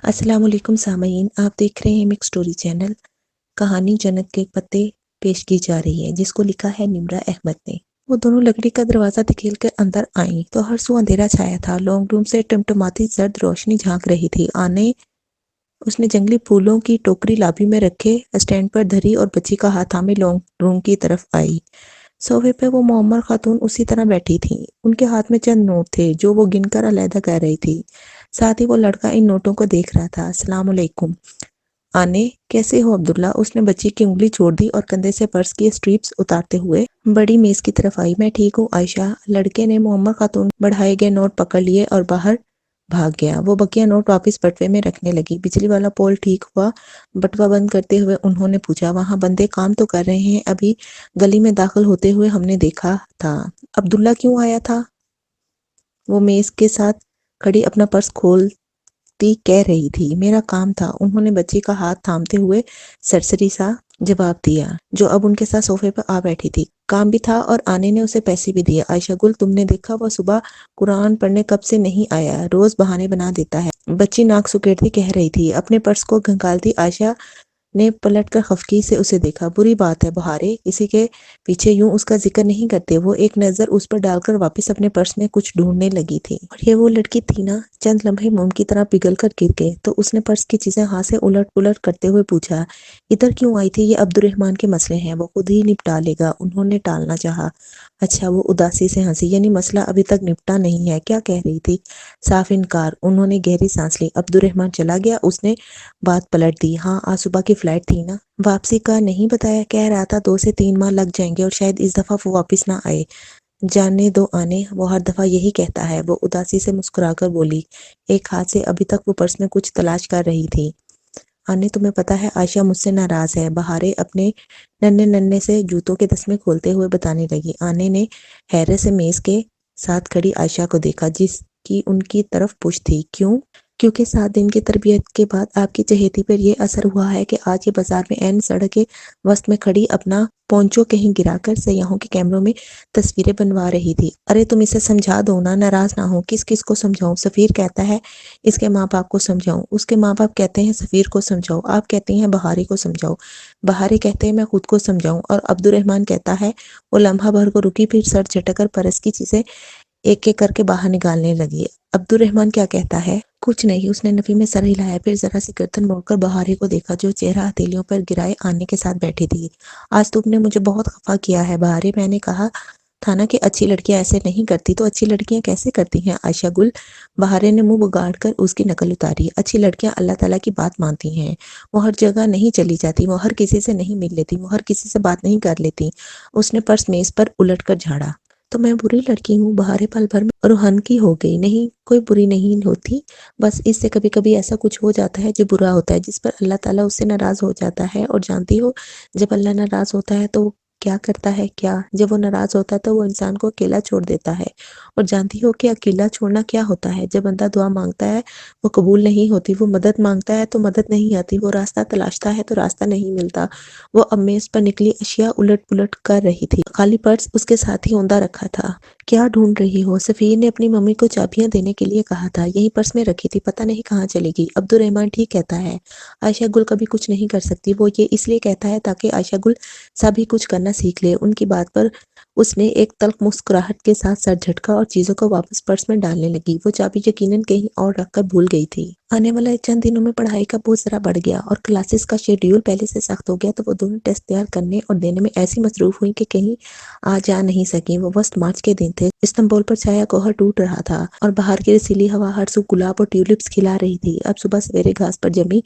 السلام علیکم سامعین، آپ دیکھ رہے ہیں مکس سٹوری چینل۔ کہانی جنت کے پتے پیش کی جا رہی ہے، جس کو لکھا ہے نمرہ احمد نے۔ وہ دونوں لکڑی کا دروازہ دھکیل کر اندر آئیں تو ہر سو اندھیرا چھایا تھا۔ لانگ روم سے ٹمٹماتی زرد روشنی جھانک رہی تھی۔ اس نے جنگلی پھولوں کی ٹوکری لابی میں رکھے اسٹینڈ پر دھری اور بچی کا ہاتھ تھامے لانگ روم کی طرف آئی۔ صوفے پہ وہ معمر خاتون اسی طرح بیٹھی تھیں۔ ان کے ہاتھ میں چند نوٹ تھے جو وہ گن کر علیحدہ کر رہی تھی۔ ساتھ ہی وہ لڑکا ان نوٹوں کو دیکھ رہا تھا۔ السلام علیکم آنے، کیسے ہو عبداللہ؟ اس نے بچی کی انگلی چھوڑ دی اور کندھے سے پرس کی اسٹریپس اتارتے ہوئے بڑی میز کی طرف آئی۔ میں ٹھیک ہوں عائشہ۔ لڑکے نے معمر خاتون بڑھائے گئے نوٹ پکڑ لیے اور باہر بھاگ گیا۔ وہ بقیہ نوٹ واپس بٹوے میں رکھنے لگی۔ بجلی والا پول ٹھیک ہوا؟ بٹوا بند کرتے ہوئے انہوں نے پوچھا۔ وہاں بندے کام تو کر رہے ہیں، ابھی گلی میں داخل ہوتے ہوئے ہم نے دیکھا تھا۔ عبداللہ کیوں آیا تھا؟ وہ میز کے ساتھ کھڑی اپنا پرس کھولتی کہہ رہی تھی۔ میرا کام تھا، انہوں نے بچی کا ہاتھ تھامتے ہوئے سرسری سا جواب دیا، جو اب ان کے ساتھ صوفے پر آ بیٹھی تھی۔ کام بھی تھا اور آنے نے اسے پیسے بھی دیے۔ عائشہ گل، تم نے دیکھا وہ صبح قرآن پڑھنے کب سے نہیں آیا، روز بہانے بنا دیتا ہے۔ بچی ناک سکیڑتی کہہ رہی تھی۔ اپنے پرس کو گھنگالتی عائشہ نے پلٹ کر خفگی سے اسے دیکھا۔ بری بات ہے بہارے، کسی کے پیچھے یوں اس کا ذکر نہیں کرتے۔ وہ ایک نظر اس پر ڈال کر واپس اپنے پرس میں کچھ ڈھونڈنے لگی تھی۔ اور یہ وہ لڑکی تھی نا؟ چند لمحے موم کی طرح پگھل کر گر گئے تو اس نے پرس کی چیزیں ہاتھ سے الٹ پلٹ کرتے ہوئے پوچھا، ادھر کیوں آئی تھی؟ یہ عبد الرحمن کے مسئلے ہیں، وہ خود ہی نپٹا لے گا۔ انہوں نے ٹالنا چاہا۔ اچھا، وہ اداسی سے ہنسی، یعنی مسئلہ ابھی تک نپٹا نہیں ہے؟ کیا کہہ رہی تھی؟ صاف انکار۔ انہوں نے گہری سانس لی۔ عبد الرحمن چلا گیا؟ اس نے بات پلٹ دی۔ ہاں، آج صبح کی فلائٹ تھی نا؟ واپسی کا نہیں بتایا؟ کہہ رہا تھا 2 سے 3 ماہ لگ جائیں گے اور شاید اس دفعہ وہ واپس نہ آئے۔ جانے دو آنے، وہ ہر دفعہ یہی کہتا ہے۔ وہ اداسی سے مسکرا کر بولی۔ ایک ہاتھ سے ابھی تک وہ پرس میں کچھ تلاش کر رہی تھی۔ آنے، تمہیں پتا ہے عائشہ مجھ سے ناراض ہے، بہارے اپنے ننھے ننھے سے جوتوں کے تسمے کھولتے ہوئے بتانے لگی۔ آنے نے حیرت سے میز کے ساتھ کھڑی عائشہ کو دیکھا، جس کی ان کی طرف پشت تھی۔ کیوں؟ کیونکہ 7 دن کی تربیت کے بعد آپ کی چہیتی پر یہ اثر ہوا ہے کہ آج یہ بازار میں عین سڑک کے وسط میں کھڑی اپنا پونچو کہیں گرا کر سیاحوں کے کیمروں میں تصویریں بنوا رہی تھی۔ ارے تم اسے سمجھا دو نا، ناراض نہ ہو۔ کس کو سمجھاؤں؟ سفیر کہتا ہے اس کے ماں باپ کو سمجھاؤں، اس کے ماں باپ کہتے ہیں سفیر کو سمجھاؤ، آپ کہتی ہیں بہارے کو سمجھاؤ، بہارے کہتے ہیں میں خود کو سمجھاؤں، اور عبد الرحمن کہتا ہے۔ وہ لمحہ بھر کو رکی، پھر سر جھٹک کر پرس کی چیزیں ایک ایک کر کے باہر نکالنے لگی۔ عبد الرحمن کیا کہتا ہے؟ کچھ نہیں، اس نے نفی میں سر ہلایا، پھر ذرا سی گردن موڑ کر بہارے کو دیکھا جو چہرہ ہتھیلیوں پر گرائے آنے کے ساتھ بیٹھی تھی۔ آج تم نے مجھے بہت خفا کیا ہے بہارے، میں نے کہا تھا نا کہ اچھی لڑکیاں ایسے نہیں کرتی، تو اچھی لڑکیاں کیسے کرتی ہیں عائشہ گل؟ بہارے نے منہ بگاڑ کر اس کی نقل اتاری۔ اچھی لڑکیاں اللہ تعالیٰ کی بات مانتی ہیں، وہ ہر جگہ نہیں چلی جاتی، وہ ہر کسی سے نہیں مل لیتی، وہ ہر کسی سے بات نہیں کر لیتی۔ اس نے پرس میز پر الٹ کر جھاڑا۔ تو میں بری لڑکی ہوں؟ بہارے پل بھر میں روحن کی ہو گئی۔ نہیں، کوئی بری نہیں ہوتی، بس اس سے کبھی کبھی ایسا کچھ ہو جاتا ہے جو برا ہوتا ہے، جس پر اللہ تعالیٰ اس سے ناراض ہو جاتا ہے۔ اور جانتی ہو جب اللہ ناراض ہوتا ہے تو وہ کیا کرتا ہے؟ کیا؟ جب وہ ناراض ہوتا ہے تو وہ انسان کو اکیلا چھوڑ دیتا ہے۔ اور جانتی ہو کہ اکیلا چھوڑنا کیا ہوتا ہے؟ جب بندہ دعا مانگتا ہے وہ قبول نہیں ہوتی، وہ مدد مانگتا ہے تو مدد نہیں آتی، وہ راستہ تلاشتا ہے تو راستہ نہیں ملتا۔ وہ اب میز پر نکلی اشیاء الٹ پلٹ کر رہی تھی۔ خالی پرس اس کے ساتھ ہی اوندھا رکھا تھا۔ کیا ڈھونڈ رہی ہو؟ سفیر نے اپنی ممی کو چابیاں دینے کے لیے کہا تھا، یہی پرس میں رکھی تھی، پتہ نہیں کہاں چلی گئی۔ عبد الرحمن ٹھیک کہتا ہے، عائشہ گل کبھی کچھ نہیں کر سکتی، وہ یہ اس لیے کہتا ہے تاکہ عائشہ گل سب ہی کچھ کرنا سیکھ لے۔ ان کی بات پر اس نے ایک تلخ مسکراہٹ کے ساتھ سر جھٹکا اور چیزوں کو واپس پرس میں ڈالنے لگی۔ وہ چابی یقیناً کہیں اور رکھ کر بھول گئی تھی۔ آنے والے چند دنوں میں پڑھائی کا بوجھ ذرا بڑھ گیا اور کلاسز کا شیڈیول پہلے سے سخت ہو گیا، تو وہ دونوں ٹیسٹ تیار کرنے اور دینے میں ایسی مصروف ہوئیں کہ کہیں آ جا نہیں سکیں۔ وہ وسط مارچ کے دن تھے، استنبول پر چھایا کوہر ٹوٹ رہا تھا اور باہر کی رسیلی ہوا ہر سو گلاب اور ٹیولپس کھلا رہی تھی۔ اب صبح سویرے گھاس پر جمی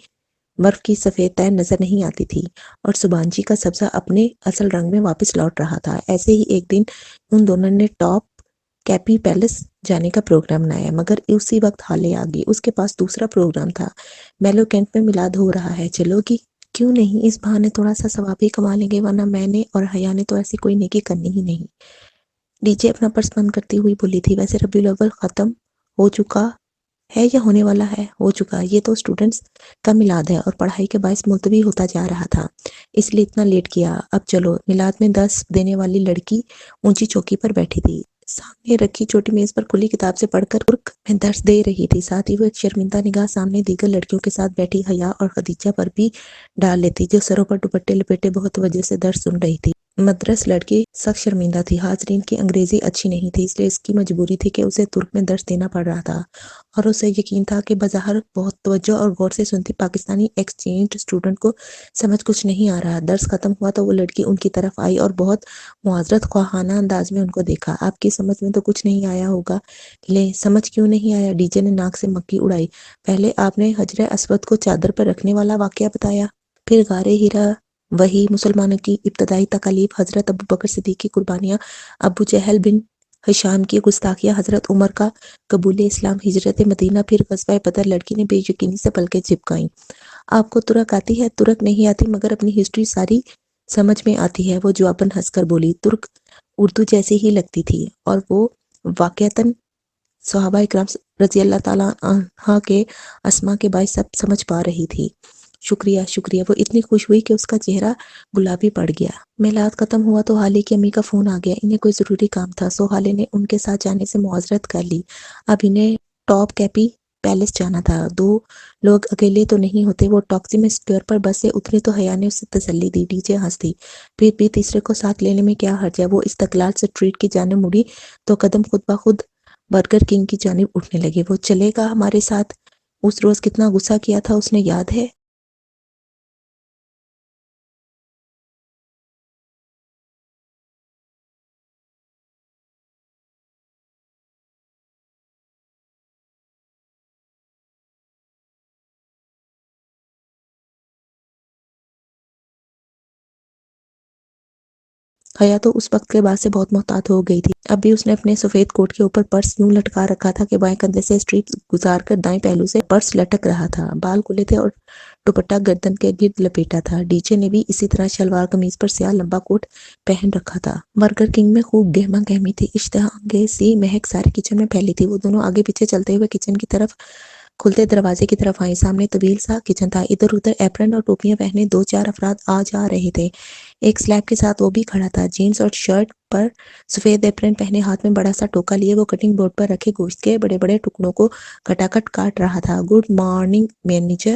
برف کی سفید تہ نظر نہیں آتی تھی اور سبانجی کا سبزہ اپنے اصل رنگ میں واپس لوٹ رہا تھا۔ ایسے ہی ایک دن ان دونوں نے ٹاپ کیپی پیلس جانے کا پروگرام بنایا، مگر اسی وقت حالے آ گئی۔ اس کے پاس دوسرا پروگرام تھا، میلو کینٹ میں میلاد ہو رہا ہے، چلو گی؟ کیوں نہیں، اس بہانے تھوڑا سا ثواب بھی کما لیں گے، ورنہ میں نے اور حیا نے تو ایسی کوئی نیکی کرنی ہی نہیں۔ ڈی جے اپنا پرس بند کرتی ہوئی بولی تھی، ویسے ربیع الاول ختم ہو چکا ہے یا ہونے والا ہے؟ ہو چکا، یہ تو اسٹوڈنٹس کا میلاد ہے اور پڑھائی کے باعث ملتوی ہوتا جا رہا تھا، اس لیے اتنا لیٹ کیا۔ اب چلو۔ میلاد میں 10 دینے والی لڑکی اونچی چوکی پر بیٹھی تھی، سامنے رکھی چھوٹی میز پر کھلی کتاب سے پڑھ کر ترک میں درس دے رہی تھی، ساتھ ہی وہ ایک شرمندہ نگاہ سامنے دیگر لڑکیوں کے ساتھ بیٹھی حیا اور خدیجہ پر بھی ڈال لیتی، جو سروں پر دوپٹے لپیٹے بہت توجہ سے درس سن رہی تھی۔ مدرس لڑکی سخت شرمندہ تھی، حاضرین کی انگریزی اچھی نہیں تھی، اس لیے اس کی مجبوری تھی کہ اسے ترک میں درس دینا پڑ رہا تھا، اور اسے یقین تھا کہ بظاہر بہت توجہ اور غور سے سنتی پاکستانی ایکسچینج اسٹوڈنٹ کو سمجھ کچھ نہیں آ رہا۔ درس ختم ہوا تو وہ لڑکی ان کی طرف آئی اور بہت معذرت خواہانہ انداز میں ان کو دیکھا۔ آپ کی سمجھ میں تو کچھ نہیں آیا ہوگا؟ لیں، سمجھ کیوں نہیں آیا؟ ڈی جے نے ناک سے مکی اڑائی۔ پہلے آپ نے حجر اسود کو چادر پر رکھنے والا واقعہ بتایا، پھر غار ہرا، وہی مسلمانوں کی ابتدائی تکالیف، حضرت ابو بکر صدیق کی قربانیاں، ابو جہل بن ہشام کی گستاخیاں، حضرت عمر کا قبول اسلام، ہجرت مدینہ، پھر غزوہ بدر۔ لڑکی نے بے یقینی سے پلکیں جھپکائیں۔ آپ کو ترک آتی ہے؟ ترک نہیں آتی، مگر اپنی ہسٹری ساری سمجھ میں آتی ہے، وہ جواباً ہنس کر بولی۔ ترک اردو جیسی ہی لگتی تھی، اور وہ واقعتاً صحابہ اکرام رضی اللہ تعالیٰ عنہ کے اسما کے باعث سب سمجھ پا رہی تھی۔ شکریہ شکریہ، وہ اتنی خوش ہوئی کہ اس کا چہرہ گلابی پڑ گیا۔ میلاد ختم ہوا تو حالے کی امی کا فون آ گیا، انہیں کوئی ضروری کام تھا، سو حالے نے ان کے ساتھ جانے سے معذرت کر لی۔ اب انہیں ٹاپ کیپی پیلس جانا تھا۔ دو لوگ اکیلے تو نہیں ہوتے۔ وہ ٹاکسی میں اسکوائر پر بس سے اترے تو حیا نے اسے تسلی دی۔ ڈی جے ہنس دی، پھر بھی تیسرے کو ساتھ لینے میں کیا حرج ہے؟ وہ استقلال اسٹریٹ کی جانب مڑی تو قدم خود بخود برگر کنگ کی جانب اٹھنے لگے۔ وہ چلے گا ہمارے ساتھ؟ اس روز کتنا غصہ کیا تھا اس نے، یاد ہے؟ حیا تو اس وقت کے بعد سے بہت محتاط ہو گئی تھی۔ اب بھی اس نے اپنے سفید کوٹ کے اوپر پرس یوں لٹکا رکھا تھا کہ بائیں کندھے سے اسٹریپ گزار کر دائیں پہلو سے پرس لٹک رہا تھا۔ بال کھلے تھے اور دوپٹہ گردن کے گرد لپیٹا تھا۔ ڈی جے نے بھی اسی طرح شلوار قمیض پر سیاہ لمبا کوٹ پہن رکھا تھا۔ برگر کنگ میں خوب گہما گہمی تھی، اشتہا انگیز سی مہک سارے کچن میں پھیلی تھی۔ وہ دونوں آگے پیچھے چلتے ہوئے کچن کی طرف کھلتے دروازے کی طرف آئیں۔ سامنے طویل سا کچن تھا، ادھر ادھر ایپرن اور ٹوپیاں پہنے دو چار افراد آ جا رہے تھے۔ ایک سلیب کے ساتھ وہ بھی کھڑا تھا، جینز اور شرٹ پر سفید ایپرن پہنے، ہاتھ میں بڑا سا ٹوکا لیے وہ کٹنگ بورڈ پر رکھے گوشت کے بڑے بڑے ٹکڑوں کو کھٹاکھٹ کاٹ رہا تھا۔ گڈ مارننگ مینیجر،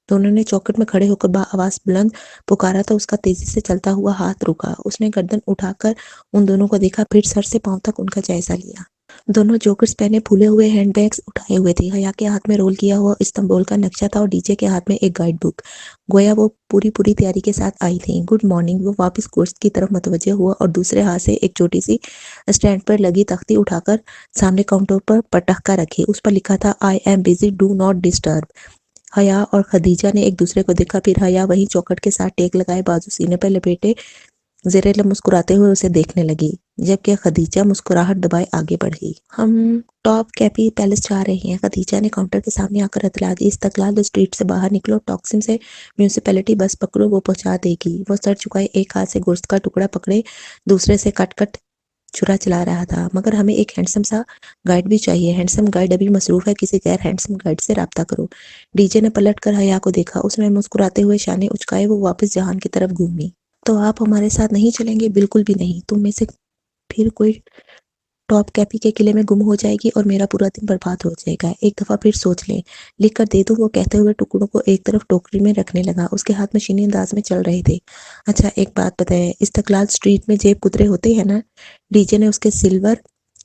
دونوں نے چوکٹ میں کھڑے ہو کر آواز بلند پکارا تو اس کا تیزی سے چلتا ہوا ہاتھ رکا۔ اس نے گردن اٹھا کر ان دونوں کو دیکھا، پھر سر سے پاؤں تک ان کا جائزہ لیا۔ دونوں جوکرز پہنے پھولے ہوئے ہینڈ بیگز اٹھائے ہوئے تھے۔ حیا کے ہاتھ میں رول کیا ہوا استنبول کا نقشہ تھا اور ڈی جے کے ہاتھ میں ایک گائیڈ بک، گویا وہ پوری تیاری کے ساتھ آئی تھیں۔ گڈ مارننگ، وہ واپس گوشت کی طرف متوجہ ہوا اور دوسرے ہاتھ سے ایک چھوٹی سی اسٹینڈ پر لگی تختی اٹھا کر سامنے کاؤنٹر پر پٹخ کر رکھی۔ اس پر لکھا تھا I am busy, do not disturb. حیا اور خدیجہ نے ایک دوسرے کو دیکھا، پھر حیا وہی چوکٹ کے ساتھ ٹیک لگائے بازو سینے پر لپیٹے زیر لب مسکراتے ہوئے اسے دیکھنے لگی، جبکہ خدیجہ مسکراہٹ دبائے آگے بڑھی۔ ہم ٹاپ کیپی پیلس جا رہے ہیں، خدیجہ نے کاؤنٹر کے سامنے آ کر اطلاع دی۔ استقلال اسٹریٹ سے باہر نکلو، ٹاکسم سے میونسپلٹی بس پکڑو، وہ پہنچا دے گی۔ وہ سر جھکائے ایک ہاتھ سے گوشت کا ٹکڑا پکڑے دوسرے سے کٹ کٹ چھرا چلا رہا تھا۔ مگر ہمیں ایک ہینڈسم سا گائیڈ بھی چاہیے، ہینڈسم گائیڈ ابھی مصروف ہے، کسی غیر ہینڈسم گائیڈ سے رابطہ کرو۔ ڈی جے نے پلٹ کر حیا کو دیکھا، اس نے مسکراتے ہوئے شانے اچکائے، وہ واپس جہان کی طرف گھومی۔ تو آپ ہمارے ساتھ نہیں چلیں گے؟ بالکل بھی نہیں، تم میں سے پھر کوئی ٹاپ کیپی کے قلعے میں گم ہو جائے گی اور میرا پورا دن برباد ہو جائے گا۔ ایک دفعہ پھر سوچ لیں، لکھ کر دے دوں؟ وہ کہتے ہوئے ٹکڑوں کو ایک طرف ٹوکری میں رکھنے لگا، اس کے ہاتھ مشینی انداز میں چل رہے تھے۔ اچھا ایک بات بتائیں، استقلال اسٹریٹ میں جیب کترے ہوتے ہیں نا؟ ڈی جے نے اس کے سلور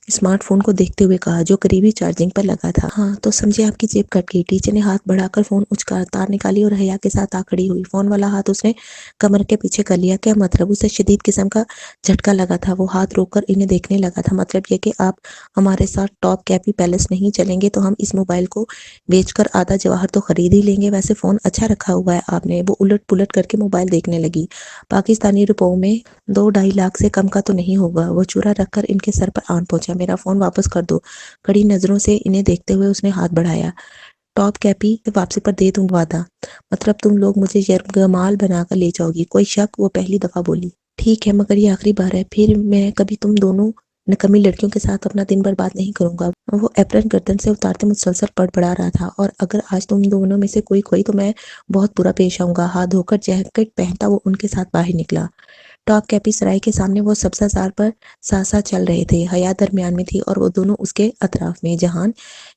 اسمارٹ فون کو دیکھتے ہوئے کہا، جو قریبی چارجنگ پر لگا تھا۔ ہاں تو سمجھے آپ کی جیب کٹ گئی۔ ڈی جے نے ہاتھ بڑھا کر فون اچکا، تار نکالی اور حیا کے ساتھ آ کھڑی ہوئی۔ فون والا ہاتھ اس نے کمر کے پیچھے کر لیا۔ کیا مطلب؟ اسے شدید قسم کا جھٹکا لگا تھا۔ وہ ہاتھ روک کر انہیں دیکھنے لگا تھا۔ مطلب یہ کہ آپ ہمارے ساتھ ٹاپ کیپی پیلس نہیں چلیں گے تو ہم اس موبائل کو بیچ کر آدھا جواہر تو خرید ہی لیں گے۔ ویسے فون اچھا رکھا ہوا ہے آپ نے۔ وہ الٹ پلٹ کر کے موبائل دیکھنے لگی۔ پاکستانی روپوں میں 2-2.5 لاکھ سے کم کا تو نہیں ہوگا۔ وہ چورا رکھ کر ان کے سر پر آن پہنچا۔ میرا فون واپس کر دو۔ کڑی نظروں سے انہیں دیکھتے ہوئے اس نے ہاتھ بڑھایا۔ ٹاپ کیپی واپسی پر دے دوں وعدہ۔ مطلب تم لوگ مجھے یرغمال بنا کر لے جاؤ گی؟ کوئی شک؟ وہ پہلی دفعہ بولی۔ ٹھیک ہے، مگر یہ آخری بار ہے، پھر میں کبھی تم دونوں نکمی لڑکیوں کے ساتھ اپنا دن برباد نہیں کروں گا۔ وہ ایپرن گردن سے اتارتے مسلسل بڑبڑا رہا تھا، اور اگر آج تم دونوں میں سے کوئی کھوئی تو میں بہت برا پیش آؤں گا۔ ہاتھ دھو کر جیکٹ پہنتا وہ ان کے ساتھ باہر نکلا۔ ٹاپ کیپی سرائے کے سامنے وہ سبزہ زار پر ساتھ ساتھ چل رہے تھے، حیا درمیان میں تھی اور وہ دونوں اس کے اطراف میں۔ جہان،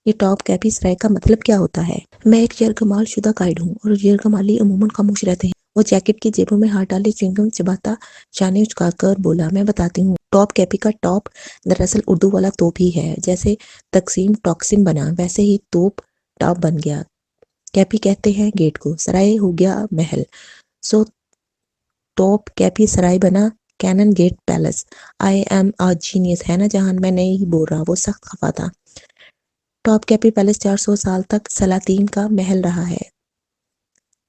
یہ ٹاپ کیپی سرائے کا مطلب کیا ہوتا ہے؟ میں ایک یرغمال شدہ گائیڈ ہوں اور یرغمالی عموماً خاموش رہتے ہیں۔ وہ جیکٹ کی جیبوں میں ہاتھ ڈالے چنگم چباتا شانے اچکا کر بولا، میں بتاتی ہوں۔ ٹاپ کیپی کا ٹاپ دراصل اردو والا توپ ہی ہے۔ جیسے تقسیم ٹاکسم بنا، ویسے ہی توپ ٹاپ بن گیا۔ کیپی کہتے ہیں گیٹ کو، سرائے ہو گیا محل، سو ٹاپ کیپی سرائے بنا cannon gate palace. I am a genius, ہے نا جہان؟ میں نہیں ہی بول رہا، وہ سخت خفا تھا۔ ٹاپ کیپی پیلس 400 سال تک سلاطین کا محل رہا ہے۔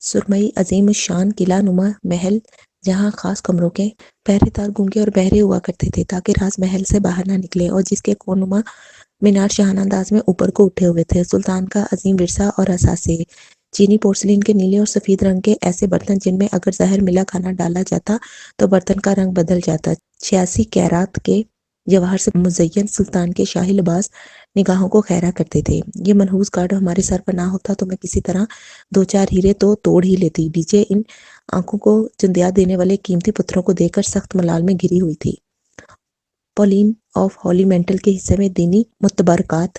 سرمئی عظیم الشان قلعہ نما محل، جہاں خاص کمروں کے پہرے دار گونگے اور بہرے ہوا کرتے تھے تاکہ راز محل سے باہر نہ نکلے، اور جس کے کونما مینار شاہانہ انداز میں اوپر کو اٹھے ہوئے تھے۔ سلطان کا عظیم ورثہ اور اثاثے، چینی پورسلین کے نیلے اور سفید رنگ کے ایسے برتن جن میں اگر زہر ملا کھانا ڈالا جاتا تو برتن کا رنگ بدل جاتا۔ 86 کیرات کے جواہر سے مزین سلطان کے شاہی لباس نگاہوں کو خیرہ کرتے تھے۔ یہ منحوس گارڈ ہمارے سر پر نہ ہوتا تو میں کسی طرح 2-4 ہیرے تو توڑ ہی لیتی۔ ڈی جے ان آنکھوں کو چندیا دینے والے قیمتی پتھروں کو دیکھ کر سخت ملال میں گری ہوئی تھی۔ پولین آف ہولی مینٹل کے حصے میں دینی متبرکات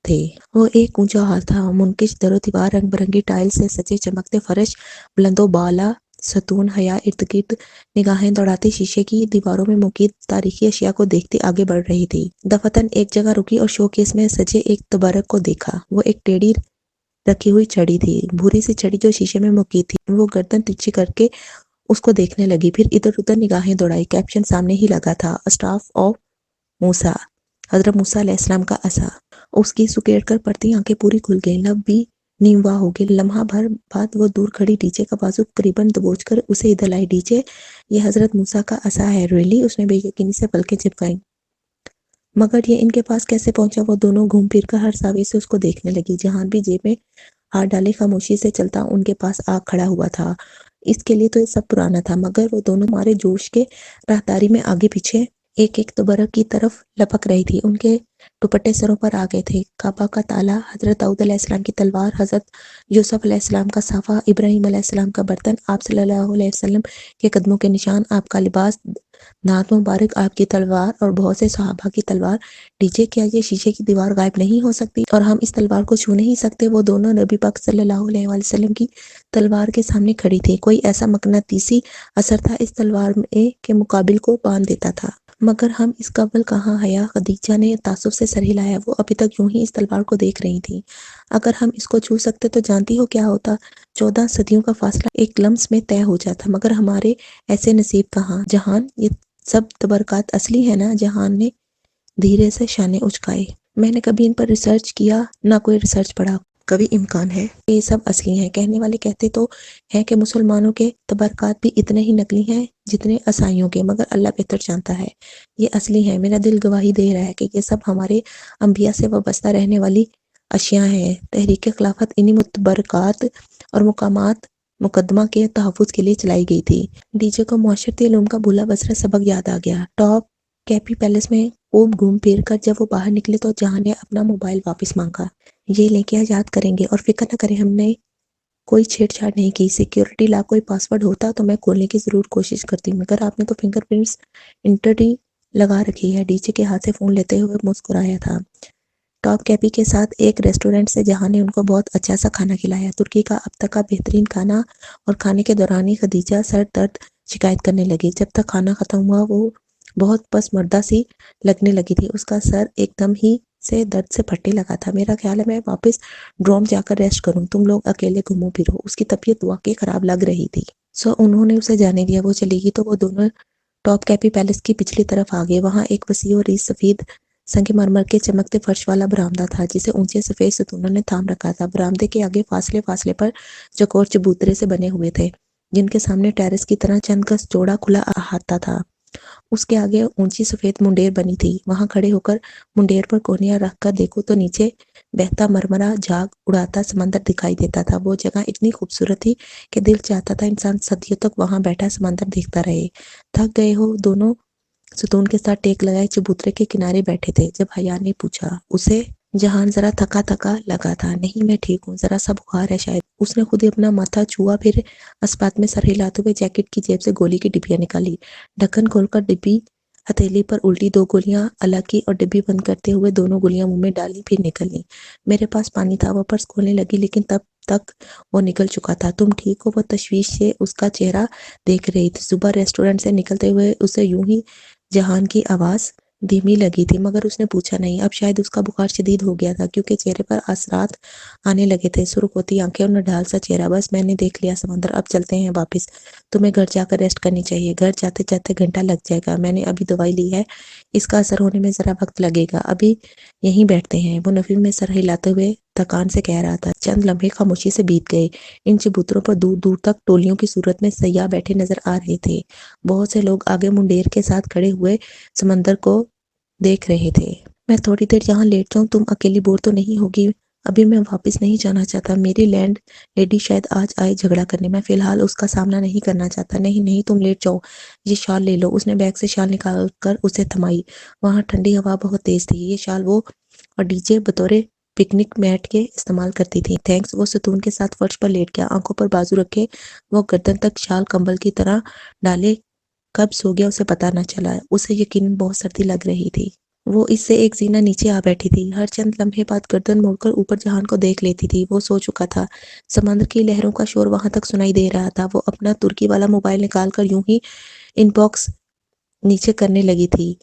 تھے۔ وہ ایک اونچا ہال تھا، منقش در و دیوار، رنگ برنگی ٹائل سے سجے چمکتے فرش، بلند و بالا ستون۔ حیا ارد گرد نگاہیں دوڑاتی شیشے کی دیواروں میں مقید تاریخی اشیاء کو دیکھتی آگے بڑھ رہی تھی۔ دفعتاً ایک جگہ رکی اور شو کیس میں سجے ایک تبرک کو دیکھا۔ وہ ایک ٹیڑھی رکھی ہوئی چھڑی تھی، بھوری سی چھڑی جو شیشے میں مقید تھی۔ وہ گردن ترچھی کر کے اس کو دیکھنے لگی، پھر ادھر ادھر نگاہیں دوڑائی۔ کیپشن سامنے ہی لگا تھا، اسٹاف آف موسیٰ، حضرت موسیٰ علیہ السلام کا عصا۔ اس کی سکیڑ کر پڑتی آنکھیں پوری کھل گئیں، لب بھی نیم واہ ہو گئے۔ لمحہ بھر بعد وہ دور کھڑی ڈی جے کا بازو قریباً دبوچ کر اسے ادھر لائی۔ ڈی جے، یہ حضرت موسیٰ کا عصا ہے؟ ریئلی؟ اس نے بے یقینی سے پلکیں جھپکائیں۔ مگر یہ ان کے پاس کیسے پہنچا؟ وہ دونوں گھوم پھر کر ہر زاویے سے اس کو دیکھنے لگی۔ جہان بھی جیب میں ہاتھ ڈالے خاموشی سے چلتا ان کے پاس آ کھڑا ہوا تھا۔ اس کے لیے تو یہ سب پرانا تھا، مگر وہ دونوں ہمارے جوش کے راہداری میں آگے پیچھے ایک ایک تبرک کی طرف لپک رہی تھی۔ ان کے دوپٹے سروں پر آ گئے تھے۔ کعبہ کا تالا، حضرت داؤد علیہ السلام کی تلوار، حضرت یوسف علیہ السلام کا صافہ، ابراہیم علیہ السلام کا برتن، آپ صلی اللہ علیہ وسلم کے قدموں کے نشان، آپ کا لباس، دانت مبارک، آپ کی تلوار اور بہت سے صحابہ کی تلوار۔ ڈی جے، کیا یہ شیشے کی دیوار غائب نہیں ہو سکتی اور ہم اس تلوار کو چھو نہیں سکتے؟ وہ دونوں نبی پاک صلی اللہ علیہ وآلہ وسلم کی تلوار کے سامنے کھڑی تھی۔ کوئی ایسا مقناطیسی اثر تھا اس تلوار میں کہ مقابل کو باندھ دیتا تھا۔ مگر ہم اس قبل کہاں؟ حیا، خدیجہ نے تعصب سے سر ہلایا۔ وہ ابھی تک یوں ہی اس تلوار کو دیکھ رہی تھی۔ اگر ہم اس کو چھو سکتے تو جانتی ہو کیا ہوتا؟ 14 صدیوں کا فاصلہ ایک لمس میں طے ہو جاتا۔ مگر ہمارے ایسے نصیب کہاں؟ جہان، یہ سب تبرکات اصلی ہیں نا؟ جہان نے دھیرے سے شانے اچکائے۔ میں نے کبھی ان پر ریسرچ کیا، نہ کوئی ریسرچ پڑھا۔ کبھی امکان ہے کہ یہ سب اصلی ہیں؟ کہنے والے کہتے تو ہیں کہ مسلمانوں کے تبرکات بھی اتنے ہی نقلی ہیں جتنے عیسائیوں کے، مگر اللہ بہتر جانتا ہے یہ اصلی ہیں۔ میرا دل گواہی دے رہا ہے کہ یہ سب ہمارے انبیاء سے وابستہ رہنے والی اشیاء ہیں۔ تحریک خلافت انہی متبرکات اور مقامات مقدمہ کے تحفظ کے لیے چلائی گئی تھی۔ ڈی جے کو معاشرتی علوم کا بھولا بسرا سبق یاد آ گیا۔ ٹاپ کیپی پیلس میں خوب گھوم پھر کر جب وہ باہر نکلے تو جہاں نے اپنا موبائل واپس مانگا۔ یہ لیں، کیا یاد کریں گے؟ اور فکر نہ کریں، ہم نے کوئی چھیڑ چھاڑ نہیں کی۔ سیکیورٹی لاک کوئی پاس ورڈ ہوتا تو میں کھولنے کی ضرور کوشش کرتی، مگر آپ نے تو فنگر پرنٹس انٹری لگا رکھی ہے۔ ڈی جے کے ہاتھ سے فون لیتے ہوئے مسکرایا تھا۔ ٹاپ کیپی کے ساتھ ایک ریسٹورنٹ سے جہاں نے ان کو بہت اچھا سا کھانا کھلایا، ترکی کا اب تک کا بہترین کھانا، اور کھانے کے دوران ہی خدیجہ سر درد شکایت کرنے لگی۔ جب تک کھانا ختم ہوا وہ بہت پس مردہ سی لگنے لگی تھی، اس کا سر ایک دم ہی سے درد سے پھٹنے لگا تھا۔ میرا خیال ہے میں واپس ڈروم جا کر ریسٹ کروں، تم لوگ اکیلے گھومو پھرو۔ اس کی طبیعت واقعی خراب لگ رہی تھی۔ سو انہوں نے اسے جانے دیا، وہ چلی گئی تو وہ دونوں ٹاپ کیپی پیلس کی پچھلی طرف آ گئے۔ وہاں ایک وسیع اور ریز سفید سنگ مرمر کے چمکتے فرش والا برآمدہ تھا جسے اونچے سفید ستونوں نے تھام رکھا تھا۔ برآمدے کے آگے فاصلے فاصلے پر چوکور چبوترے سے بنے ہوئے تھے جن کے سامنے ٹیرس کی طرح چند گز چوڑا کھلا احاطہ تھا۔ اس کے آگے اونچی سفید منڈیر بنی تھی، وہاں کھڑے ہو کر منڈیر پر کونیاں رکھ کر دیکھو تو نیچے بہتا مرمرہ جھاگ اڑاتا سمندر دکھائی دیتا تھا۔ وہ جگہ اتنی خوبصورت تھی کہ دل چاہتا تھا انسان صدیوں تک وہاں بیٹھا سمندر دیکھتا رہے۔ تھک گئے ہو؟ دونوں ستون کے ساتھ ٹیک لگائے چبوترے کے کنارے بیٹھے تھے۔ جب حیا نے پوچھا، اسے جہان ذرا تھکا تھکا لگا تھا۔ نہیں میں ٹھیک ہوں، ذرا سا بخار ہے شاید۔ اس نے خود ہی اپنا ماتھا چھوا، پھر اسپات میں سر ہلاتے ہوئے جیکٹ کی جیب سے گولی کی ڈبیاں نکالی۔ ڈھکن کھول کر ڈبی ہتھیلی پر الٹی، 2 گولیاں الگ کی اور ڈبی بند کرتے ہوئے دونوں گولیاں منہ میں ڈالی، پھر نکل لی۔ میرے پاس پانی تھا، وہ پرس کھولنے لگی لیکن تب تک وہ نکل چکا تھا۔ تم ٹھیک ہو؟ وہ تشویش سے اس کا چہرہ دیکھ رہی تھی۔ صبح ریسٹورنٹ سے نکلتے ہوئے اسے یوں ہی جہان کی آواز دھیمی لگی تھی، مگر اس نے پوچھا نہیں۔ اب شاید اس کا بخار شدید ہو گیا تھا کیونکہ چہرے پر اثرات آنے لگے تھے، سرخ ہوتی آنکھیں اور نڈھال سا چہرہ۔ بس میں نے دیکھ لیا سمندر، اب چلتے ہیں واپس۔ تمہیں گھر جا کر ریسٹ کرنی چاہیے۔ گھر جاتے جاتے گھنٹہ لگ جائے گا، میں نے ابھی دوائی لی ہے، اس کا اثر ہونے میں ذرا وقت لگے گا۔ ابھی یہیں بیٹھتے ہیں، وہ نفی میں سر ہلاتے ہوئے تھکان سے کہہ رہا تھا۔ چند لمحے خاموشی سے بیت گئے۔ ان چبوتروں پر دور دور تک ٹولیوں کی صورت میں سیاح بیٹھے نظر آ رہے تھے۔ بہت سے لوگ آگے منڈیر کے ساتھ کھڑے ہوئے سمندر کو دیکھ رہے تھے۔ میں تھوڑی دیر یہاں لیٹ جاؤں؟ تم اکیلی بور تو نہیں ہوگی؟ ابھی میں واپس نہیں جانا چاہتا، میری لینڈ لیڈی شاید آج آئے جھگڑا کرنے، میں فی الحال اس کا سامنا نہیں کرنا چاہتا۔ نہیں نہیں، تم لیٹ جاؤ، یہ شال لے لو۔ اس نے بیگ سے شال نکال کر اسے تھمائی۔ وہاں ٹھنڈی ہوا بہت تیز تھی۔ یہ شال وہ اور ڈی جے بطور پکنک میٹ کے استعمال کرتی تھی۔ تھینکس۔ وہ ستون کے ساتھ فرش پر لیٹ گیا، آنکھوں پر بازو رکھے وہ گردن تک شال کمبل کی طرح ڈالے کب سو گیا اسے پتہ نہ چلا۔ اسے یقیناً بہت سردی لگ رہی تھی۔ وہ اس سے ایک زینہ نیچے آ بیٹھی تھی، ہر چند لمحے بعد گردن موڑ کر اوپر جہان کو دیکھ لیتی تھی۔ وہ سو چکا تھا، سمندر کی لہروں کا شور وہاں تک سنائی دے رہا تھا۔ وہ اپنا ترکی والا موبائل نکال کر یوں ہی ان باکس نیچے کرنے لگی تھی۔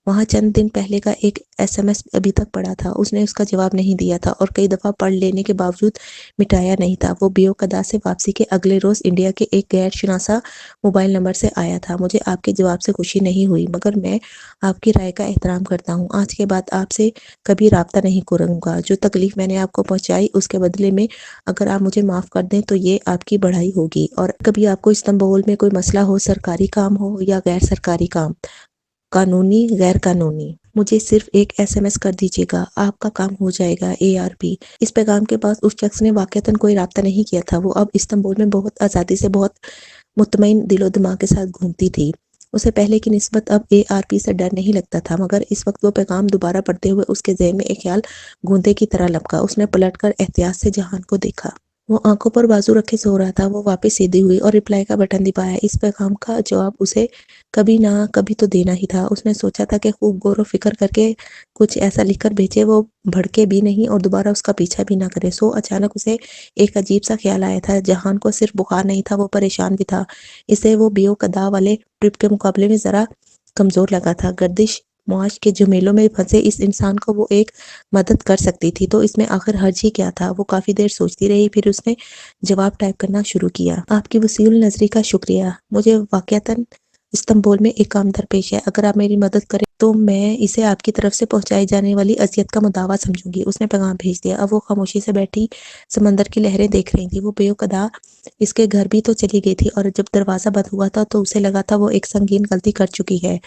وہاں چند دن پہلے کا ایک ایس ایم ایس ابھی تک پڑا تھا، اس نے اس کا جواب نہیں دیا تھا اور کئی دفعہ پڑھ لینے کے باوجود مٹایا نہیں تھا۔ وہ بیو قدا سے واپسی کے اگلے روز انڈیا کے ایک غیر شناسا موبائل نمبر سے آیا تھا۔ مجھے آپ کے جواب سے خوشی نہیں ہوئی، مگر میں آپ کی رائے کا احترام کرتا ہوں۔ آج کے بعد آپ سے کبھی رابطہ نہیں کروں گا۔ جو تکلیف میں نے آپ کو پہنچائی اس کے بدلے میں اگر آپ مجھے معاف کر دیں تو یہ آپ کی بڑائی ہوگی۔ اور کبھی آپ کو استنبول میں کوئی مسئلہ ہو، سرکاری کام ہو یا غیر سرکاری کام، قانونی غیر قانونی، مجھے صرف ایک ایس ایم ایس کر دیجیے گا، آپ کا کام ہو جائے گا۔ اے آر پی۔ اس پیغام کے بعد اس شخص نے واقعتاً کوئی رابطہ نہیں کیا تھا۔ وہ اب استنبول میں بہت آزادی سے، بہت مطمئن دل و دماغ کے ساتھ گھومتی تھی۔ اسے پہلے کی نسبت اب اے آر پی سے ڈر نہیں لگتا تھا، مگر اس وقت وہ پیغام دوبارہ پڑھتے ہوئے اس کے ذہن میں ایک خیال گوندے کی طرح لپکا۔ اس نے پلٹ کر احتیاط سے جہان کو دیکھا۔ وہ آنکھوں پر بازو رکھے سو رہا تھا۔ وہ واپس سیدھی ہوئی اور رپلائی کا بٹن دبایا۔ اس پیغام کا جواب اسے کبھی نہ کبھی تو دینا ہی تھا۔ اس نے سوچا تھا کہ خوب غور و فکر کر کے کچھ ایسا لکھ کر بھیجے وہ بھڑکے بھی نہیں اور دوبارہ اس کا پیچھا بھی نہ کرے۔ اچانک اسے ایک عجیب سا خیال آیا تھا۔ جہان کو صرف بخار نہیں تھا، وہ پریشان بھی تھا۔ اسے وہ بیو قدا والے ٹرپ کے مقابلے میں ذرا کمزور لگا تھا۔ گردش معاش کے جھمیلوں میں پھنسے اس انسان کو وہ ایک مدد کر سکتی تھی تو اس میں آخر حرج ہی کیا تھا؟ وہ کافی دیر سوچتی رہی، پھر اس نے جواب ٹائپ کرنا شروع کیا۔ آپ کی وسیع النظری کا شکریہ۔ مجھے واقعتاً استنبول میں ایک کام درپیش ہے۔ اگر آپ میری مدد کریں تو میں اسے آپ کی طرف سے پہنچائی جانے والی اذیت کا مداوع سمجھوں گی۔ اس نے پیغام بھیج دیا۔ اب وہ خاموشی سے بیٹھی سمندر کی لہریں دیکھ رہی تھی۔ وہ بیو قدا اس کے گھر بھی تو چلی گئی تھی اور جب دروازہ بند ہوا تھا تو اسے لگا تھا وہ ایک سنگین غلطی کر چکی ہے،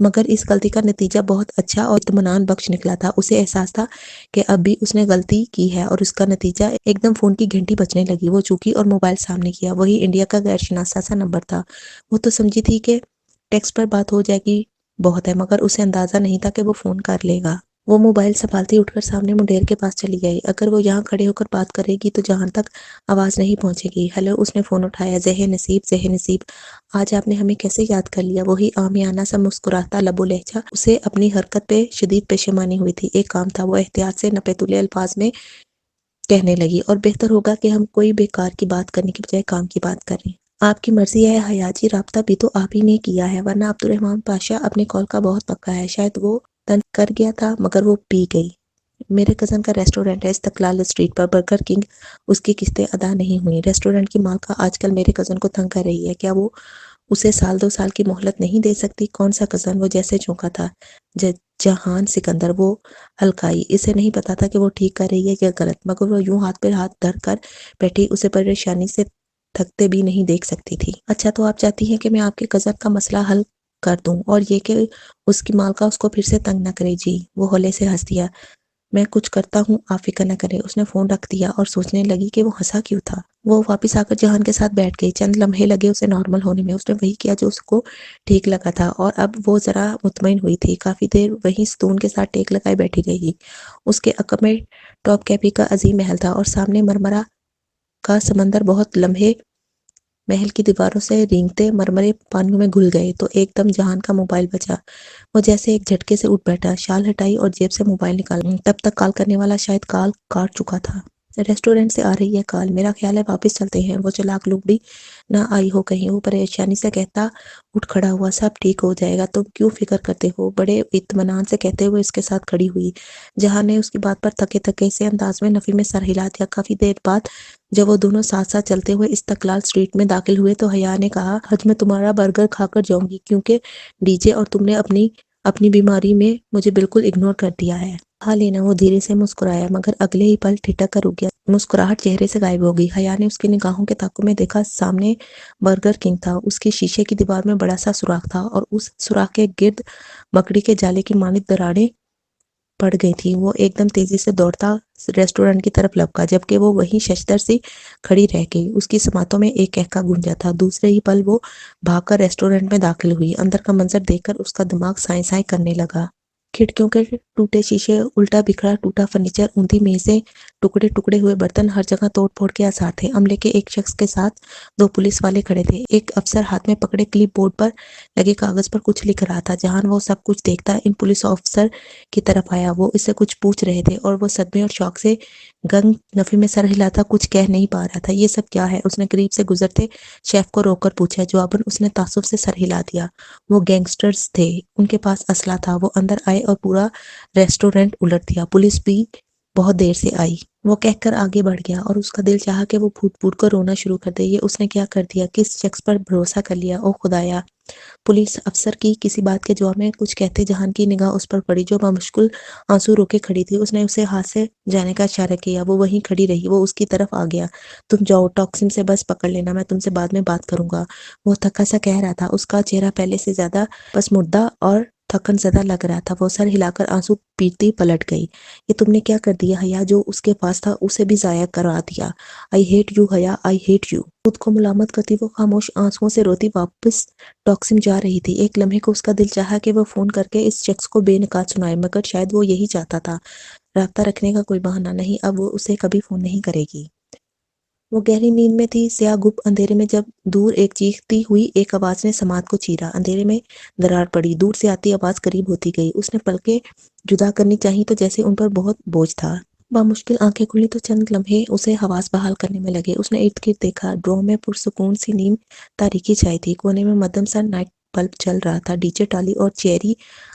مگر اس غلطی کا نتیجہ بہت اچھا اور اطمینان بخش نکلا تھا۔ اسے احساس تھا کہ اب بھی اس نے غلطی کی ہے اور اس کا نتیجہ ایک دم فون کی گھنٹی بجنے لگی۔ وہ چوکی اور موبائل سامنے کیا۔ وہی انڈیا کا غیر شناسا سا نمبر تھا۔ وہ تو سمجھی تھی کہ ٹیکسٹ پر بات ہو جائے گی بہت ہے، مگر اسے اندازہ نہیں تھا کہ وہ فون کر لے گا۔ وہ موبائل سنبھالتی اٹھ کر سامنے منڈیر کے پاس چلی گئی۔ اگر وہ یہاں کھڑے ہو کر بات کرے گی تو جہاں تک آواز نہیں پہنچے گی۔ ہیلو، اس نے فون اٹھایا۔ ذہ نصیب، ذہ نصیب، آج آپ نے ہمیں کیسے یاد کر لیا؟ وہی عامیانہ سا مسکراتا لب و لہجہ۔ اسے اپنی حرکت پہ شدید پشیمانی ہوئی تھی۔ ایک کام تھا، وہ احتیاط سے نپے تلے الفاظ میں کہنے لگی، اور بہتر ہوگا کہ ہم کوئی بیکار کی بات کرنے کی بجائے کام کی بات کریں۔ آپ کی مرضی ہے حیاجی، رابطہ بھی تو آپ ہی نے کیا ہے، ورنہ عبد الرحمن پاشا اپنے قول کا بہت پکا ہے۔ شاید وہ تن کر گیا تھا مگر وہ پی گئی۔ میرے کزن کا ریسٹورنٹ ہے استقلال اسٹریٹ پر، برگر کنگ، اس کی قسطیں ادا نہیں ہوئیں۔ ریسٹورنٹ کی مالکہ آج کل میرے کزن کو تنگ کر رہی ہے، کیا وہ اسے سال 2 سال کی مہلت نہیں دے سکتی؟ کون سا کزن؟ وہ جیسے چونکا تھا۔ جہان سکندر۔ وہ ہلکائی۔ اسے نہیں پتا تھا کہ وہ ٹھیک کر رہی ہے یا غلط، مگر وہ یوں ہاتھ پہ ہاتھ دھر کر بیٹھی اسے پریشانی سے تھکتے بھی نہیں دیکھ سکتی تھی۔ اچھا، تو آپ چاہتی ہیں کہ میں آپ کے کزن کا مسئلہ حل کر دوں اور یہ کہ اس کی مالکہ اس کو پھر سے تنگ نہ کرے؟ جی۔ وہ ہولے سے ہنس دیا۔ میں کچھ کرتا ہوں، آپ فکر نہ کریں۔ اس نے فون رکھ دیا اور سوچنے لگی کہ وہ ہنسا کیوں تھا۔ وہ واپس آ کر جہان کے ساتھ بیٹھ گئی۔ چند لمحے لگے اسے نارمل ہونے میں۔ اس نے وہی کیا جو اس کو ٹھیک لگا تھا، اور اب وہ ذرا مطمئن ہوئی تھی۔ کافی دیر وہیں ستون کے ساتھ ٹیک لگائے بیٹھی رہی۔ اس کے عقب میں ٹاپ کیپی کا عظیم محل تھا، اور سامنے مرمرہ کا سمندر۔ بہت لمحے محل کی دیواروں سے رینگتے مرمرے پانیوں میں گھل گئے تو ایک دم جہان کا موبائل بجا۔ وہ جیسے ایک جھٹکے سے اٹھ بیٹھا، شال ہٹائی اور جیب سے موبائل نکالا۔ تب تک کال کرنے والا شاید کال کاٹ چکا تھا۔ ریسٹورنٹ سے آ رہی ہے کال، میرا خیال ہے واپس چلتے ہیں۔ وہ چلاک لومڑی نہ آئی ہو کہیں، وہ پریشانی سے کہتا اٹھ کھڑا ہوا۔ سب ٹھیک ہو جائے گا، تم کیوں فکر کرتے ہو؟ بڑے اطمینان سے کہتے ہوئے اس کے ساتھ کھڑی ہوئی۔ جہان نے اس کی بات پر تھکے تھکے سے انداز میں نفی میں سر ہلا دیا۔ کافی دیر بعد جب وہ دونوں ساتھ ساتھ چلتے ہوئے استقلال اسٹریٹ میں داخل ہوئے تو حیا نے کہا، آج میں تمہارا برگر کھا کر جاؤں گی، کیونکہ ڈی جے اور تم نے اپنی بیماری میں مجھے بالکل اگنور کر دیا ہے۔ کہا لینا وہ دھیرے سے مسکرایا، مگر اگلے ہی پل ٹھٹک کر رک گیا۔ مسکراہٹ چہرے سے غائب ہو گئی۔ حیا نے اس کی نگاہوں کے تعاقب میں دیکھا، سامنے برگر کنگ تھا۔ اس کی شیشے کی دیوار میں بڑا سا سوراخ تھا، اور اس سوراخ کے گرد مکڑی کے جالے کی مانند دراڑیں پڑ گئی تھی۔ وہ ایک دم تیزی سے دوڑتا ریسٹورنٹ کی طرف لپکا، جبکہ وہ وہیں ششدر سی کھڑی رہ گئی۔ اس کی سماعتوں میں ایک کہکا گونجا تھا۔ دوسرے ہی پل وہ بھاگ کر ریسٹورنٹ میں داخل ہوئی۔ اندر کا منظر دیکھ کر اس کا دماغ سائیں سائیں کرنے لگا۔ کھڑکیوں کے ٹوٹے شیشے، الٹا بکھرا ٹوٹا فرنیچر، اونتی میزیں، ٹکڑے ٹکڑے ہوئے برتن، ہر جگہ توڑ پھوڑ کے آثار تھے۔ عملے کے ایک شخص کے ساتھ دو پولیس والے کھڑے تھے۔ ایک افسر ہاتھ میں پکڑے کلپ بورڈ پر لگے کاغذ پر کچھ لکھ رہا تھا۔ جہان وہ سب کچھ دیکھتا ان پولیس افسر کی طرف آیا۔ وہ اس سے کچھ پوچھ رہے تھے، اور وہ صدمے اور شوق سے گنگ نفی میں سر ہلاتا کچھ کہہ نہیں پا رہا تھا۔ یہ سب کیا ہے؟ اس نے قریب سے گزرتے شیف کو روک کر پوچھا۔ جواباً اس نے تعصب سے سر ہلا دیا۔ وہ گینگسٹرز تھے، ان کے پاس اسلحہ تھا۔ وہ اندر آئے اور پورا ریسٹورنٹ الٹ دیا۔ پولیس بھی بہت دیر سے آئی۔ وہ کہہ کر آگے بڑھ گیا، اور اس کا دل چاہا کہ وہ پھوٹ پھوٹ کر رونا شروع کر دے۔ یہ اس نے کیا کر دیا؟ کس شخص پر بھروسہ کر لیا؟ او خدایا! پولیس افسر کی کسی بات کے جواب میں کچھ کہتے جہان کی نگاہ اس پر پڑی، جو بمشکل آنسو روکے کھڑی تھی۔ اس نے اسے ہاتھ سے جانے کا اشارہ کیا۔ وہ وہیں کھڑی رہی۔ وہ اس کی طرف آ گیا۔ تم جاؤ، ٹاکسم سے بس پکڑ لینا، میں تم سے بعد میں بات کروں گا۔ وہ تھکا سا کہہ رہا تھا۔ اس کا چہرہ پہلے سے زیادہ پسمردہ اور تھکن زدہ لگ رہا تھا۔ وہ سر ہلا کر آنسو پیٹتی پلٹ گئی۔ یہ تم نے کیا کر دیا حیا؟ جو اس کے پاس تھا اسے بھی ضائع کرا دیا۔ آئی ہیٹ یو حیا، آئی ہیٹ یو۔ خود کو ملامت کرتی وہ خاموش آنسوؤں سے روتی واپس ٹاکسم جا رہی تھی۔ ایک لمحے کو اس کا دل چاہا کہ وہ فون کر کے اس شخص کو بے نقاب سنائے، مگر شاید وہ یہی چاہتا تھا، رابطہ رکھنے کا کوئی بہانہ نہیں۔ اب وہ اسے کبھی فون نہیں کرے گی۔ وہ گہری نیند میں تھی۔ سیاہ گپ اندھیرے میں جب دور ایک چیختی ہوئی ایک آواز نے سماعت کو چیرا۔ اندھیرے میں دراڑ پڑی، دور سے آتی آواز قریب ہوتی گئی۔ اس نے پلکیں جدا کرنی چاہی تو جیسے ان پر بہت بوجھ تھا۔ بامشکل آنکھیں کھلی تو چند لمحے اسے حواس بحال کرنے میں لگے۔ اس نے ارد گرد دیکھا۔ ڈرو میں پرسکون سی نیم تاریکی چھائی تھی۔ کونے میں مدھم سا نائٹ بلب جل رہا تھا۔ ڈی جے ٹالی اور چیری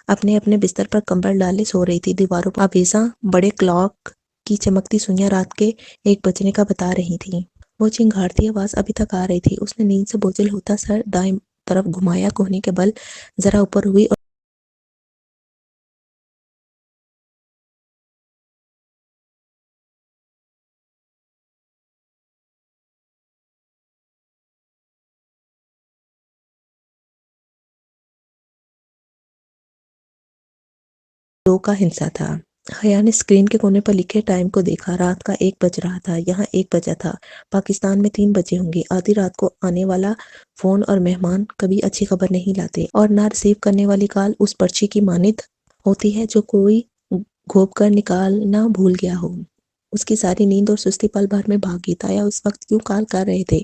اپنے اپنے بستر پر کمبل ڈالے سو رہی تھی۔ دیواروں پر آویزاں بڑے کلاک کی چمکتی سوئیاں رات کے 1 بجنے کا بتا رہی تھیں۔ وہ چنگھاڑتی آواز ابھی تک آ رہی تھی۔ اس نے نیند سے بوجھل ہوتا سر دائیں طرف گھمایا، کوہنی کے بل ذرا اوپر ہوئی اور دو کا ہنسا تھا۔ حیا نے اسکرین کے کونے پر لکھے ٹائم کو دیکھا۔ رات کا 1 بج رہا تھا۔ یہاں 1 بجا تھا۔ پاکستان میں 3 بجے ہوں گے۔ آدھی رات کو آنے والا فون اور مہمان کبھی اچھی خبر نہیں لاتے، اور نہ ریسیو کرنے والی کال اس پرچی کی مانند ہوتی ہے جو کوئی گھوپ کر نکالنا بھول گیا ہو۔ اس کی ساری نیند اور سستی پل بھر میں بھاگ گئی۔ تایا اس وقت کیوں کال کر رہے تھے؟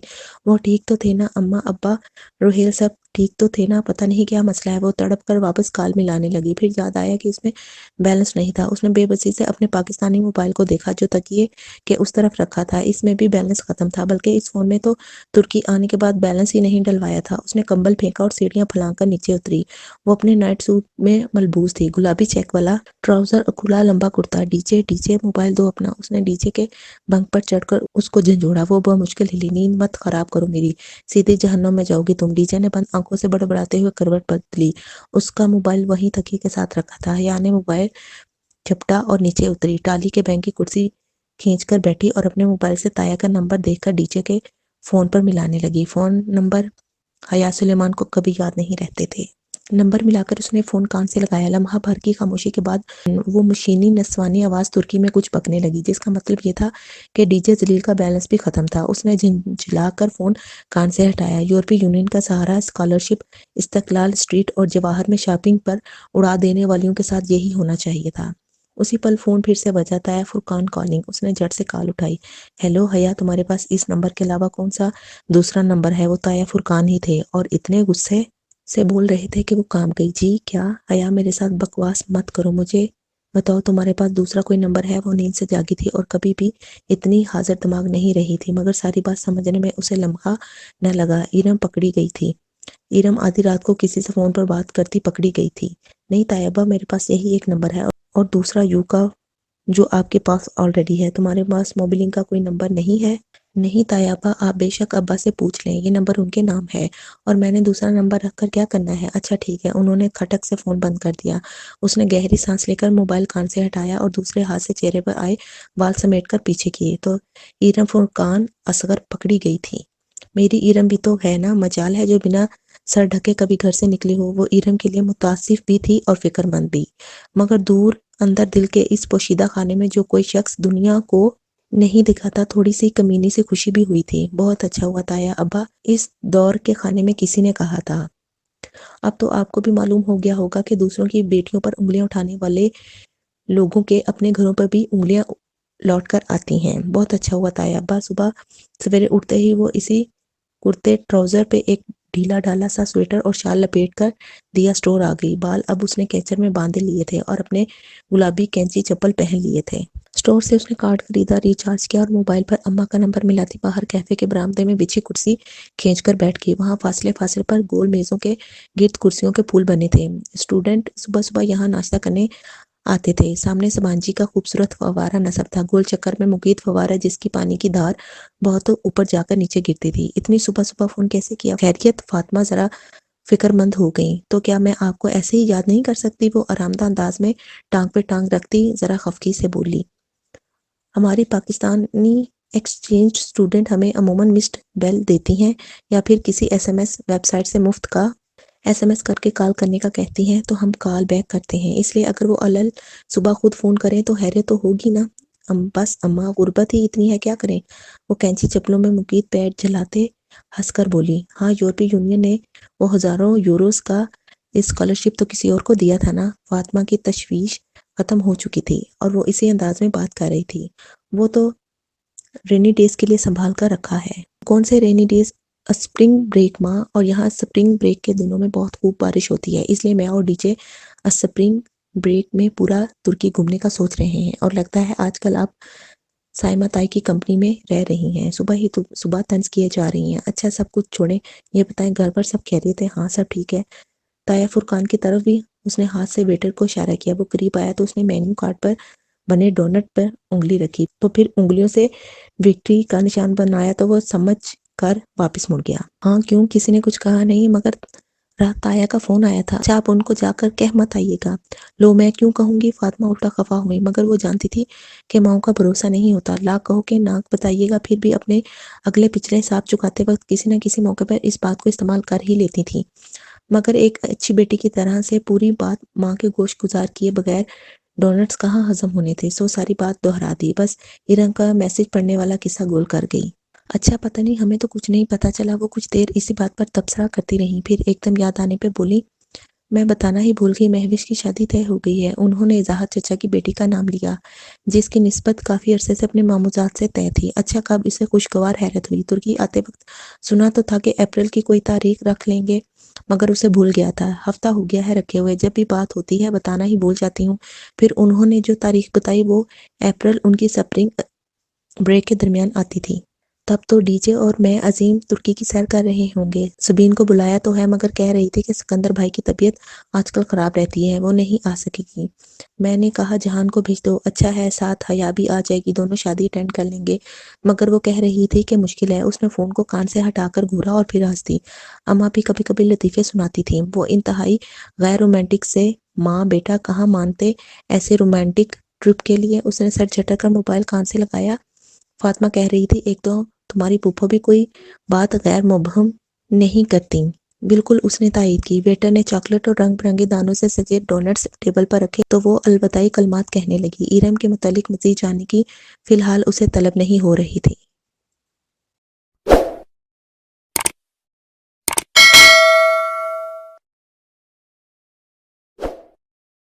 وہ ٹھیک تو تھے نا؟ اماں، ابا، روہیل سب ٹھیک تو تھے نا؟ پتہ نہیں کیا مسئلہ ہے۔ وہ تڑپ کر واپس کال ملانے لگی۔ پھر یاد آیا کہ اس میں بیلنس نہیں تھا۔ اس نے بے بسی سے اپنے پاکستانی موبائل کو دیکھا جو تکیے کے اس طرف رکھا تھا۔ اس میں بھی بیلنس ختم تھا، بلکہ اس فون میں تو ترکی آنے کے بعد بیلنس ہی نہیں ڈلوایا تھا۔ اس نے کمبل پھینکا اور سیڑھیاں پھلانگ کر نیچے اتری۔ وہ اپنے نائٹ سوٹ میں ملبوس تھی، گلابی چیک والا ٹراؤزر اور کھلا لمبا کرتا۔ D J D J, mobile دو اپنا۔ اس نے ڈی جے کے بنک پر چڑھ کر اس کو جھنجھوڑا۔ وہ بمشکل ہلی۔ نیند مت خراب کرو میری، سیدھے جہنم میں جاؤ گی تم۔ ڈی جے نے بند آنکھوں سے بڑبڑاتے ہوئے کروٹ بدلی۔ اس کا موبائل وہیں تکیے کے ساتھ رکھا تھا۔ حیا نے موبائل جھپٹا اور نیچے اتری۔ ٹالی کے بینک کی کرسی کھینچ کر بیٹھی اور اپنے موبائل سے تایا کا نمبر دیکھ کر ڈی جے کے فون پر ملانے لگی۔ فون نمبر حیا سلیمان کو کبھی یاد نہیں رہتے تھے۔ نمبر ملا کر اس نے فون کان سے لگایا۔ لمحہ بھر کی خاموشی کے بعد وہ مشینی نسوانی آواز ترکی میں کچھ بکنے لگی، جس کا مطلب یہ تھا کہ ڈی جے جلیل کا بیلنس بھی ختم تھا۔ اس نے جھنجھلا کر فون کان سے ہٹایا۔ یورپی یونین کا سہارا، اسکالرشپ، استقلال اسٹریٹ اور جواہر میں شاپنگ پر اڑا دینے والیوں کے ساتھ یہی ہونا چاہیے تھا۔ اسی پل فون پھر سے بجا۔ طاہر فرقان کالنگ۔ اس نے جھٹ سے کال اٹھائی۔ ہیلو حیا، تمہارے پاس اس نمبر کے علاوہ کون سا دوسرا نمبر ہے؟ وہ طاہر فرقان ہی تھے اور اتنے غصے سے بول رہے تھے کہ وہ کام گئی۔ جی کیا؟ حیا میرے ساتھ بکواس مت کرو، مجھے بتاؤ تمہارے پاس دوسرا کوئی نمبر ہے؟ وہ نیند سے جاگی تھی اور کبھی بھی اتنی حاضر دماغ نہیں رہی تھی، مگر ساری بات سمجھنے میں اسے لمحہ نہ لگا۔ ایرم پکڑی گئی تھی۔ ایرم آدھی رات کو کسی سے فون پر بات کرتی پکڑی گئی تھی۔ نہیں طیبہ، میرے پاس یہی ایک نمبر ہے اور دوسرا یو کا جو آپ کے پاس آلریڈی ہے۔ تمہارے پاس موبلنگ کا کوئی نمبر نہیں ہے؟ نہیں طیبہ، آپ بے شک ابا سے پوچھ لیں، یہ نمبر ان کے نام ہے اور میں نے دوسرا نمبر رکھ کر کیا کرنا ہے؟ اچھا ٹھیک ہے۔ انہوں نے کھٹک سے فون بند کر دیا۔ اس نے گہری سانس لے کر موبائل کان سے ہٹایا اور دوسرے ہاتھ سے چہرے پر آئے بال سمیٹ کر پیچھے کیے تو ایرم فرقان اصغر پکڑی گئی تھی۔ میری ایرم بھی تو ہے نا، مجال ہے جو بنا سر ڈھکے کبھی گھر سے نکلی ہو۔ وہ ایرم کے لیے متاسف بھی تھی اور فکر مند بھی، مگر دور اندر دل کے اس پوشیدہ خانے میں جو کوئی شخص دنیا کو نہیں دکھاتا، تھوڑی سی کمینی سی خوشی بھی ہوئی تھی۔ بہت اچھا ہوا تایا ابا، اس دور کے خانے میں کسی نے کہا تھا۔ اب تو آپ کو بھی معلوم ہو گیا ہوگا کہ دوسروں کی بیٹیوں پر انگلیاں اٹھانے والے لوگوں کے اپنے گھروں پر بھی انگلیاں لوٹ کر آتی ہیں۔ بہت اچھا ہوا تایا ابا۔ صبح سویرے اٹھتے ہی وہ اسی کرتے ٹراؤزر پہ ایک ڈھیلا ڈھالا سا سویٹر اور شال لپیٹ کر دیا اسٹور آ گئی۔ بال اب اس نے کیچر میں باندھے لیے تھے اور اپنے گلابی کینچی چپل پہن لیے تھے۔ اسٹور سے اس نے کارڈ خریدا، ریچارج کیا اور موبائل پر اماں کا نمبر ملاتی باہر کیفے کے برآمدے میں بچھی کرسی کھینچ کر بیٹھ گئی۔ وہاں فاصلے فاصلے پر گول میزوں کے گرد کرسیوں کے پھول بنے تھے۔ اسٹوڈنٹ صبح صبح یہاں ناشتہ کرنے آتے تھے۔ سامنے سمانجی کا خوبصورت فوارہ نصب تھا، گول چکر میں مقید فوارہ جس کی پانی کی دھار بہت اوپر جا کر نیچے گرتی تھی۔ اتنی صبح صبح فون کیسے کیا؟ خیریت؟ فاطمہ ذرا فکر مند ہو گئی۔ تو کیا میں آپ کو ایسے ہی یاد نہیں کر سکتی؟ وہ آرامدہ انداز میں ٹانگ پہ ٹانگ رکھتی ذرا خفگی سے بولی۔ ہماری پاکستانی ایکسچینج اسٹوڈنٹ ہمیں عموماً مسڈ بیل دیتی ہیں یا پھر کسی S M S website سے مفت کا ایس ایم ایس کر کے کال کرنے کا کہتی ہیں تو ہم کال بیک کرتے ہیں، اس لیے اگر وہ علل صبح خود فون کریں تو حیرت تو ہوگی نا۔ بس اماں، غربت ہی اتنی ہے، کیا کریں؟ وہ کینچی چپلوں میں مقید پیر جلاتے ہنس کر بولی۔ ہاں، یورپی یونین نے وہ ہزاروں یوروز کا اسکالرشپ تو کسی اور کو دیا تھا نا۔ فاطمہ کی تشویش ختم ہو چکی تھی اور وہ اسی انداز میں بات کر رہی تھی۔ وہ تو رینی ڈیز کے لیے سنبھال کر رکھا ہے۔ کون سے رینی ڈیز؟ اسپرنگ بریک ماں، اور یہاں اسپرنگ بریک کے دنوں میں بہت خوب بارش ہوتی ہے، اس لیے میں اور ڈی جے اسپرنگ بریک میں پورا ترکی گھومنے کا سوچ رہے ہیں، اور لگتا ہے آج کل آپ سائمہ تائی کی کمپنی میں رہ رہی ہیں۔ صبح طنز کیے جا رہی ہیں۔ اچھا سب کچھ چھوڑیں، یہ بتائیں گھر پر سب خیریت ہے؟ ہاں سب ٹھیک ہے۔ طاہر فرقان کی طرف بھی اس نے ہاتھ سے ویٹر کو اشارہ کیا۔ وہ قریب آیا تو اس نے مینیو کارڈ پر بنے ڈونٹ پر انگلی رکھی تو پھر انگلیوں سے وکٹری کا نشان بنایا تو وہ سمجھ کر واپس مڑ گیا۔ ہاں کیوں؟ کسی نے کچھ کہا نہیں، مگر رات تایا کا فون آیا تھا۔ اچھا آپ ان کو جا کر کہہ مت آئیے گا۔ لو میں کیوں کہوں گی؟ فاطمہ الٹا خفا ہوئی، مگر وہ جانتی تھی کہ ماؤں کا بھروسہ نہیں ہوتا۔ لاکھ کہو کہ ناک بتائیے گا، پھر بھی اپنے اگلے پچھلے حساب چکاتے وقت کسی نہ کسی موقع پر اس بات کو استعمال کر ہی لیتی تھی، مگر ایک اچھی بیٹی کی طرح سے پوری بات ماں کے گوش گزار کیے بغیر ڈونٹس کہاں ہضم ہونے تھے، سو ساری بات دہرا دی۔ بس ایرم کا میسج پڑھنے والا قصہ گول کر گئی۔ اچھا پتہ نہیں، ہمیں تو کچھ نہیں پتا چلا۔ وہ کچھ دیر اسی بات پر تبصرہ کرتی رہیں، پھر ایک دم یاد آنے پہ بولی، میں بتانا ہی بھول گئی، مہوش کی شادی طے ہو گئی ہے۔ انہوں نے اظہار چچا کی بیٹی کا نام لیا، جس کی نسبت کافی عرصے سے اپنے ماموزاد سے طے تھی۔ اچھا کب اسے خوشگوار حیرت ہوئی۔ ترکی آتے وقت سنا تو تھا کہ اپریل کی کوئی تاریخ رکھ لیں گے، مگر اسے بھول گیا تھا۔ ہفتہ ہو گیا ہے رکھے ہوئے، جب بھی بات ہوتی ہے بتانا ہی بھول جاتی ہوں۔ پھر انہوں نے جو تاریخ بتائی وہ اپریل ان کی سپرنگ بریک کے درمیان آتی تھی۔ تب تو ڈی جے اور میں عظیم ترکی کی سیر کر رہے ہوں گے۔ سبین کو بلایا تو ہے، مگر کہہ رہی تھی کہ سکندر بھائی کی طبیعت آج کل خراب رہتی ہے، وہ نہیں آ سکے گی۔ میں نے کہا جہان کو بھیج دو۔ اچھا ہے، ساتھ حیا بھی آ جائے گی، دونوں شادی اٹینڈ کر لیں گے، مگر وہ کہہ رہی تھی کہ مشکل ہے۔ اس نے فون کو کان سے ہٹا کر گھورا اور پھر ہنس دی۔ اماں بھی کبھی کبھی لطیفے سناتی تھیں، وہ انتہائی غیر رومانٹک سے۔ ماں بیٹا کہاں مانتے ایسے رومانٹک ٹرپ کے لیے؟ اس نے سر جھٹک کر موبائل کان سے لگایا۔ فاطمہ کہہ رہی تھی، ایک تو تمہاری پھوپھو بھی کوئی بات غیر مبہم نہیں کرتی، بالکل، اس نے تائید کی۔ ویٹر نے چاکلیٹ اور رنگ برنگے دانوں سے سجے ڈونٹس ٹیبل پر رکھے تو وہ الوداعی کلمات کہنے لگی۔ ایرم کے متعلق مزید جاننے کی فی الحال اسے طلب نہیں ہو رہی تھی۔